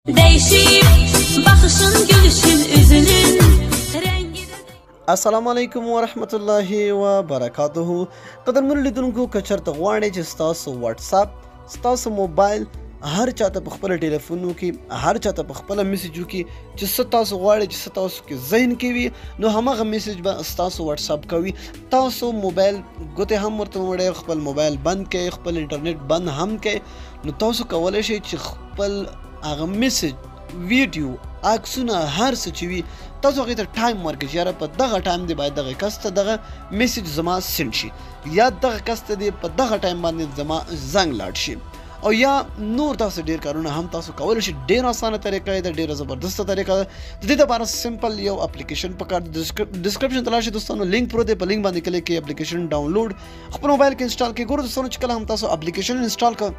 Değişip bakışın gülüşün üzünün rengi de... السلام علیکم ورحمت الله وبرکاته قدرمن لیدونکو که چېرته غواړئ چې ستاسو واتساپ ستاسو موبایل هر چاته په خپل ټلیفون کې هر چاته په خپل میسج وکړي چې څه تاسو غواړئ چې څه تاسو کې ذهن کې وي نو هماغه میسج به ستاسو واتساپ کوي تاسو موبایل ګوتې هم ورته وړئ خپل موبایل بند کړئ خپل انټرنیټ بند هم کړئ نو تاسو کولی شئ چې خپل هغه میسج ویډیو عکسونه هر څه چې وي تاسو هغې ته ټایم ورکړئ چې یاره په دغه ټایم دی باید دغه کس ته دغه میسج زما سینډ شي یا دغه کس ته دی په دغه ټایم باندې زما زنګ لاړ شي او یا نور تاسو ډیر کارونه هم تاسو کولی شئ ډیر اسانه طریقه ده ډیره زبردسته طریقه ده د دې لپاره سمپل یو اپلیکیشن پکار ډسکرپشن ته لاړ شئ دوستانو لینک پروت دی په لینک باندې کلیک کړئ اپلیکیشن ډاونلوډ خپل موبایل کې انسټال کړئ ګورو دوستانو چې کله هم تاسو اپلیکیشن انسټال کړئ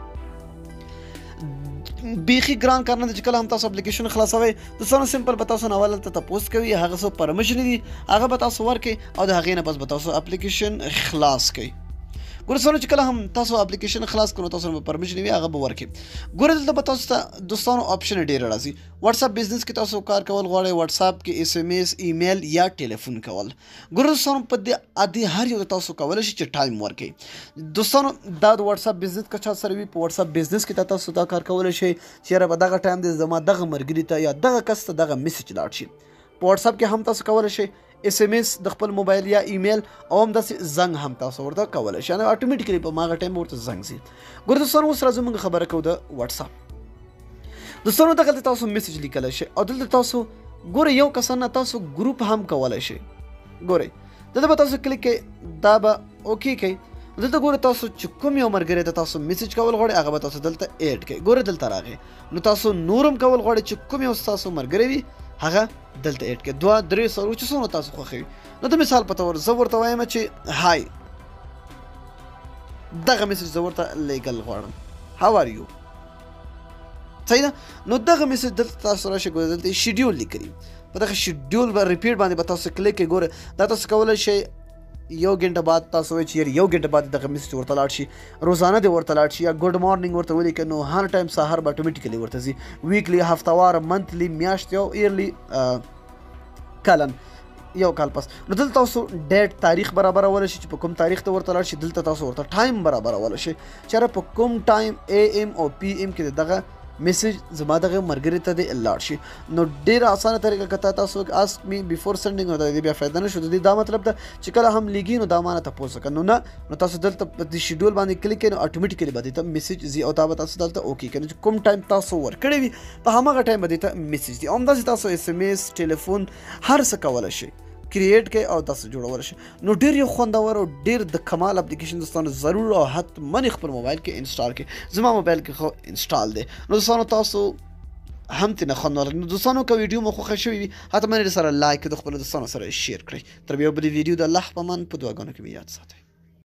بیخي ګران کار نه دی چې کله هم تاسو اپلیکیشن خلاصوئ دوستانو سمپل به تاسو نه اول هلته تپوس کوي هغه څه پرمیشن دي هغه به تاسو ورکړئ او د هغې نه بس به تاسو اپلیکیشن خلاص کړئ ګوره دوستانو چې کله هم تاسو اپلیکیشن خلاص کړو تاسو به پرمیشن وي هغه به ورکړي ګوره دلته به تاسو ته دوستانو آپشن ډېر راځي واتساپ بزنس کې تاسو کار کول غواړئ واتساپ کې اس ام اس ایمیل یا ټلیفون کول ګوره دوستانو په دې عادي هر یو تاسو کولی شئ چې ټایم ورکړئ دوستانو دا د واتساپ بزنس که چا سره وي په واتساپ بزنس کې تاسو دا کار کولی شئ چې یاره په دغه ټایم دی زما دغه ملګري ته یا دغه کس ته دغه میسج لاړ شي په واتساپ کې هم تاسو کولی شئ اس ام اس د خپل موبایل یا ایمیل او هم داسې زنګ هم تاسو ورته کولی شئ یعنې اټومیټیکلی په هماغه ټایم ورته زنګ ځي ګوره دوستانو اوس راځو موږ خبره کوو د واتساپ دوستانو دغلته تاسو میسج لیکلی شئ او دلته تاسو ګوره یو کسان نه تاسو ګروپ هم کولی شئ ګورئ دلته به تاسو کلیک کوئ دا به اوکې کوئ دلته ګوره تاسو چې کوم یو ملګری ته تاسو میسج کول غواړئ هغه به تاسو دلته ایډ کړئ ګوره دلته راغی نو تاسو نور هم کول غواړئ چې کوم یو ستاسو ملګری وي هغه دلته ایډ کړئ دوه درې څلور چې څومره تاسو خوښوي نو د مثال په طور زه ورته وایم چې هاي دغه میسج زه ورته لیږل غواړم هاو آر یو صحیح ده نو دغه میسج دلته تاسو راشئ ګوره دلته شیډیول لیکلي په دغه شیډیول به ریپیټ باندې به تاسو کلیک کړئ ګوره دا تاسو کولی شئ یو غنټه بعد تاسو وایئ چې یار یو غنټه بعد دغه میسج ورته لاړ شي روزانه دې ورته لاړ شي یا ګډ مارنینګ ورته ولیکئ نو هر ټایم سهار به اټومیټیکلی ورته ځي ویکلی هفتوار منتلی میاشت یو ایرلی کلن یو کال پس نو دلته تاسو ډیټ تاریخ برابرولی شي چې په کوم تاریخ ته ورته لاړ شي دلته تاسو ورته ټایم برابرولی شي چې یاره په کوم ټایم اے ایم او پی ایم کې دغه میسج زما دغه ملګري ته دې لاړ شي نو ډېره اسانه طریقه که تاسو آسک می بیفور سینډینګ نو د دې بیا فایده نه شو د دې دا مطلب ده چې کله هم لیږي نو دا مانه تپوس وکړه نو نه نو تاسو دلته په دې شیډول باندې کلیک کړئ نو اټومیټیکلی به دې ته میسج ځي او دا به تاسو دلته اوکې کړئ چې کوم ټایم تاسو ورکړی وي په هماغه ټایم به دې ته میسج ځي همداسې تاسو اس ام اس ټلیفون هر څه کولی شئ کریټ کړئ او تاسو جوړولی شئ نو ډېر یو خوندور او ډېر د کمال اپلیکیشن دوستانو ضرور او حتمن خپل موبایل کې انسټال کړئ زما موبایل کې خو انسټال دی نو دوستانو تاسو هم ترې نه خوند واخلئ نو دوستانو که ویډیو مو خوښه شوې وي حتمن یې سره لایک کړئ د خپلو دوستانو سره یې شیر کړئ تر بیا بلې ویډیو د الله په امان په دعاګانو کې مې یاد ساتئ